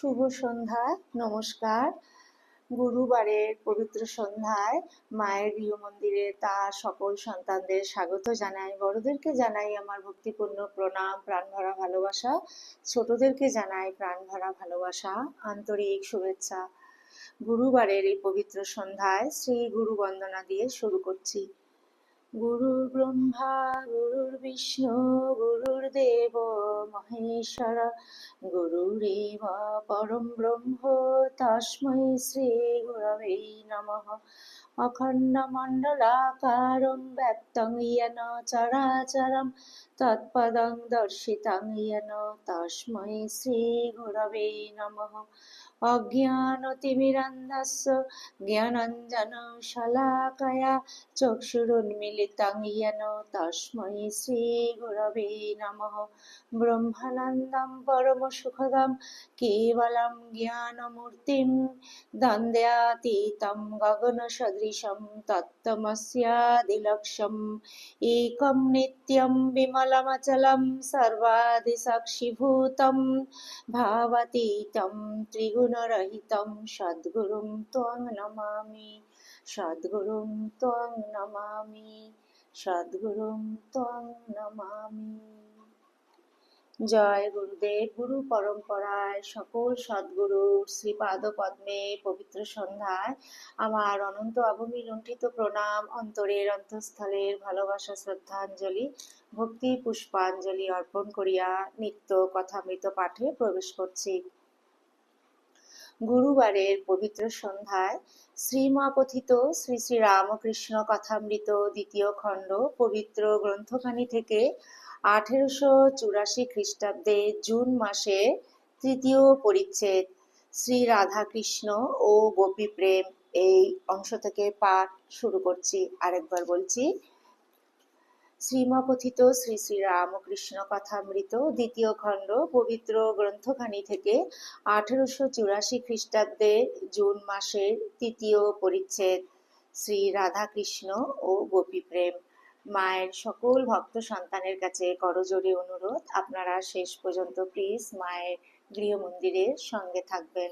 শুভ সন্ধ্যা, নমস্কার। গুরুবারের পবিত্র সন্ধ্যায় মায়ের গৃহ মন্দিরে তার সকল সন্তানদের স্বাগত জানাই। বড়দেরকে জানাই আমার ভক্তিপূর্ণ প্রণাম, প্রাণভরা ভালোবাসা। ছোটদেরকে জানাই প্রাণভরা ভালোবাসা, আন্তরিক শুভেচ্ছা। গুরুবারের এই পবিত্র সন্ধ্যায় শ্রী গুরু বন্দনা দিয়ে শুরু করছি। গুরুর ব্রহ্মা গুরুর্বিষ্ণু গুরুর্দেব মহেশ্বর গুরুরেব পরম ব্রহ্ম তস্मै শ্রী গুরবে নমঃ। অখণ্ডমণ্ডলাকারং ব্যক্তং येन চরাচরং তৎপদং দর্শিতং येन তস্मै শ্রী গুরবে নমঃ। অজ্ঞানতিমিরান্ধস্য জ্ঞানাঞ্জনশলাকয়া চক্ষুরুন্মিলিतं येन তস্मै শ্রী গুরবে নমঃ। ব্রহ্মানন্দং পরমসুখদং কেবলং জ্ঞানমূর্তিং দ্বন্দ্বাতীतं গগনসদৃশং তত্ত্বমস্যাদিলক্ষ্যम् একং নিত্যং বিমলমচলং সর্বাদিসাক্ষিভূतं ভাবাতীतं ত্রিগুণরহিतं সদ্গুরুং ত্বং নমামি, সদ্গুরুং ত্বং নমামি, সদ্গুরুং ত্বং নমামি। জয় গুরুদেব। গুরু পরম্পরায় সকল সদ্গুরুর শ্রীপাদ পদ্মে পবিত্র সন্ধ্যায় আমার অনন্ত অবমি লুণ্ঠিত প্রণাম, অন্তরের অন্তঃস্থলের ভালোবাসা, শ্রদ্ধাঞ্জলি, ভক্তি পুষ্পাঞ্জলি অর্পণ করিয়া নিত্য কথামৃত পাঠে প্রবেশ করছি। গুরুবারের পবিত্র সন্ধ্যায় শ্রীমকথিত শ্রী শ্রী রামকৃষ্ণ কথামৃত দ্বিতীয় খণ্ড পবিত্র গ্রন্থখানি থেকে 1884 খ্রিস্টাব্দে জুন মাসে তৃতীয় পরিচ্ছেদ শ্রী রাধাকৃষ্ণ ও গোপী প্রেম, এই অংশ থেকে পাঠ শুরু করছি। আরেকবার বলছি, শ্রীমকথিত শ্রী শ্রী রামকৃষ্ণ কথামৃত দ্বিতীয় খণ্ড পবিত্র গ্রন্থখানি থেকে 1884 খ্রিস্টাব্দে জুন মাসের তৃতীয় পরিচ্ছেদ শ্রী রাধাকৃষ্ণ ও গোপী প্রেম। মায়ের সকল ভক্ত সন্তানের কাছে করজোড়ে অনুরোধ, আপনারা শেষ পর্যন্ত প্লিজ মায়ের গৃহ মন্দিরের সঙ্গে থাকবেন।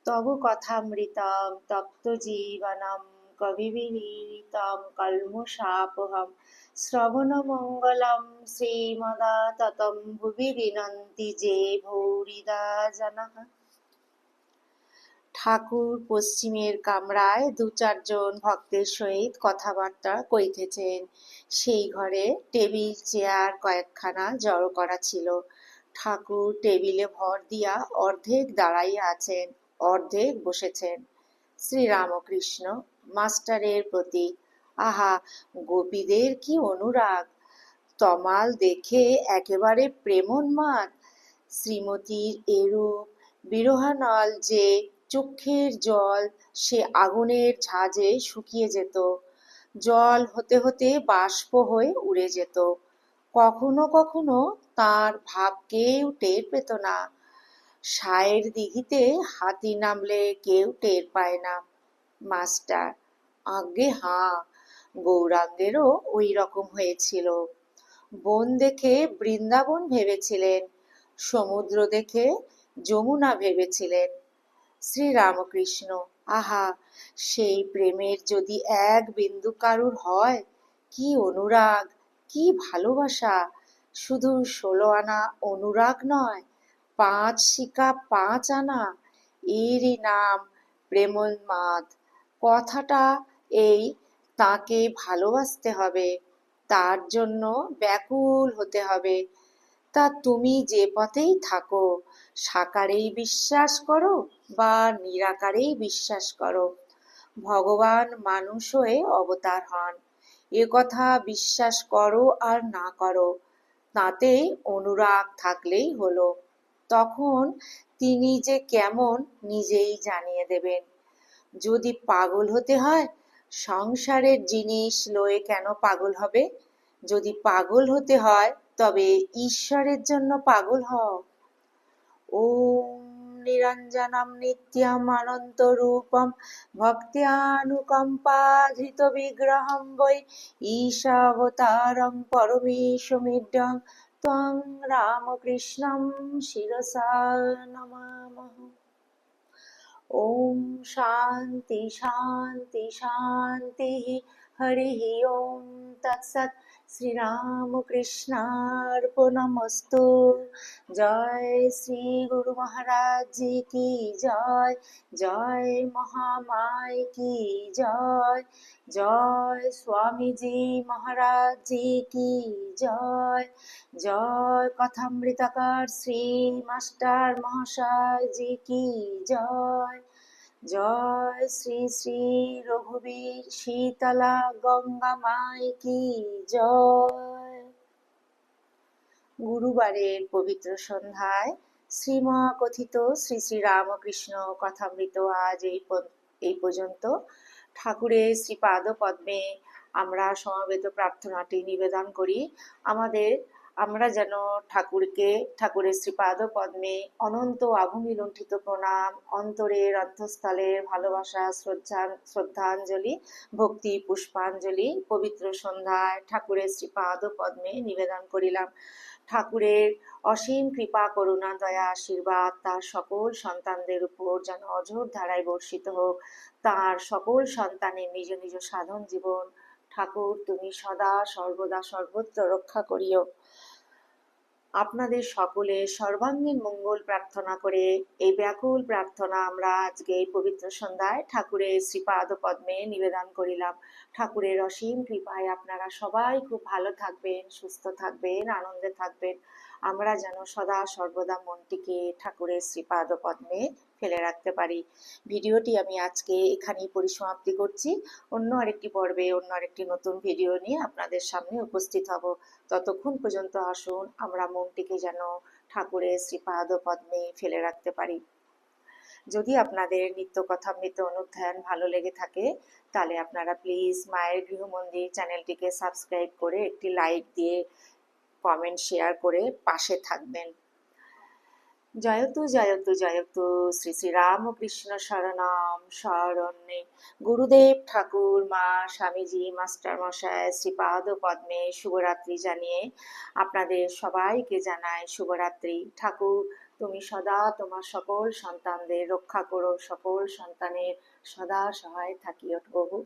তব কথামৃতম তপ্ত জীবনম কবিবিনীতম কল্মষাপহম শ্রবণমঙ্গলম শ্রীমদাততম ভুবি বিনন্তি যে ভৌরিদা জনঃ। ঠাকুর পশ্চিমের কামরায় 2-4 ভক্তের সহিত কথাবার্তা কইতেছেন। সেই ঘরে টেবিল চেয়ার কয়েকখানা জড়ো করা ছিল। ঠাকুর টেবিলে ভর দিয়া অর্ধেক দাঁড়াইয়া আছেন, অর্ধেক বসেছেন। শ্রীরামকৃষ্ণ মাস্টারের প্রতি, আহা, গোপীদের কি অনুরাগ! তমাল দেখে একেবারে প্রেমোন্মাদ। শ্রীমতীর এরূপ বিরহানল যে চক্ষের জল সে আগুনের ঝাঁজে শুকিয়ে যেত, জল হতে হতে বাষ্প হয়ে উড়ে যেত। কখনো কখনো তার ভাব কেউ টের পেত না। সায়ের দিঘিতে হাতি নামলে কেউ টের পায় না। মাস্টার, আজ্ঞে হাঁ, গৌরাঙ্গেরও ওই রকম হয়েছিল। বন দেখে বৃন্দাবন ভেবেছিলেন, সমুদ্র দেখে যমুনা ভেবেছিলেন। শ্রীরামকৃষ্ণ, আহা, সেই প্রেমের যদি এক বিন্দু কারুর হয়, কি অনুরাগ, কি ভালোবাসা! শুধু 16 আনা অনুরাগ নয়, 5 শিকা 5 আনা, এরই নাম প্রেমোন্মাদ। কথাটা এই, তাকে ভালোবাসতে হবে, তার জন্য ব্যাকুল হতে হবে। তা তুমি যে পথেই থাকো, সাকারেই বিশ্বাস করো বা নিরাকারেই বিশ্বাস করো, ভগবান মানুষ হয়ে অবতার হন, এ কথা বিশ্বাস করো আর না করো, তাতে অনুরাগ থাকলেই হলো। তখন তিনি যে কেমন নিজেই জানিয়ে দেবেন। যদি পাগল হতে হয়, সংসারের জিনিস লয়ে কেন পাগল হবে? যদি পাগল হতে হয়, তবে ঈশ্বরের জন্য পাগল হও। ওম নিরঞ্জনম নিত্যম অনন্ত রূপম ভক্ত্যানুকম্পাধৃত বিগ্রহম বৈ ঈশাবতারং পরমেশমিড্যং ত্বং রামকৃষ্ণং শিরসা নমামহ। ওম শান্তি শান্তি শান্তি। হরি ওম তৎসৎ। শ্রীরামকৃষ্ণার্পণমস্তু। জয় শ্রী গুরু মহারাজ জি কি জয়। জয় মহামায় কি জয়। জয় স্বামীজি মহারাজ জি কি জয়। জয় কথামৃতকার শ্রী মাস্টার মহাশয় জি কি জয়। জয় শ্রী শ্রী রঘুবীর শীতলা গঙ্গা মাই কি জয়। গুরুবারের পবিত্র সন্ধ্যায় শ্রীমকথিত শ্রী শ্রী রামকৃষ্ণ কথামৃত আজ এই পর্যন্ত। ঠাকুরের শ্রীপাদ পদ্মে আমরা সমবেত প্রার্থনাটি নিবেদন করি। আমরা যেন ঠাকুরের শ্রীপাদ পদ্মে অনন্ত আভূমি লুণ্ঠিত প্রণাম, অন্তরের অন্তঃস্থলের ভালোবাসা, শ্রদ্ধাঞ্জলি, ভক্তি পুষ্পাঞ্জলি পবিত্র সন্ধ্যায় ঠাকুরের শ্রীপাদ পদ্মে নিবেদন করিলাম। ঠাকুরের অসীম কৃপা করুণা দয়া আশীর্বাদ তার সকল সন্তানদের উপর যেন অঝোর ধারায় বর্ষিত হোক। তার সকল সন্তানের নিজ নিজ সাধন জীবন ঠাকুর তুমি সদা সর্বদা সর্বত্র রক্ষা করিও। আপনাদের সকলের সর্বাঙ্গীন মঙ্গল প্রার্থনা করে এই ব্যাকুল প্রার্থনা আমরা আজকে এই পবিত্র সন্ধ্যায় ঠাকুরের শ্রীপাদ পদ্মে নিবেদন করিলাম। ঠাকুরের অসীম কৃপায় আপনারা সবাই খুব ভালো থাকবেন, সুস্থ থাকবেন, আনন্দে থাকবেন। আমরা যেন সদা সর্বদা মনটিকে ঠাকুরের শ্রীপাদ পদ্মে ফেলে রাখতে পারি। ভিডিওটি আমি আজকে এখানেই পরিসমাপ্তি করছি। অন্য আরেকটি পর্বে অন্য আরেকটি নতুন ভিডিও নিয়ে আপনাদের সামনে উপস্থিত হব। ততক্ষণ পর্যন্ত আসুন আমরা মনটিকে যেন ঠাকুরের শ্রীপাদ পদ্মে ফেলে রাখতে পারি। যদি আপনাদের নিত্য কথামৃত অনুধ্যান ভালো লেগে থাকে তাহলে আপনারা প্লিজ মায়ের গৃহমন্দির চ্যানেলটিকে সাবস্ক্রাইব করে একটি লাইক দিয়ে কমেন্ট শেয়ার করে পাশে থাকবেন। জয়তু জয়তু জয়তু শ্রী শ্রী রামকৃষ্ণ শরণম শরণ্যে। গুরুদেব ঠাকুর, মা, স্বামীজি, মাস্টার মশাই শ্রীপাদ পদ্মে শুভরাত্রি জানিয়ে আপনাদের সবাইকে জানাই শুভরাত্রি। ঠাকুর তুমি সদা তোমার সকল সন্তানদের রক্ষা করো, সকল সন্তানের সদা সহায় থাকিও প্রভু।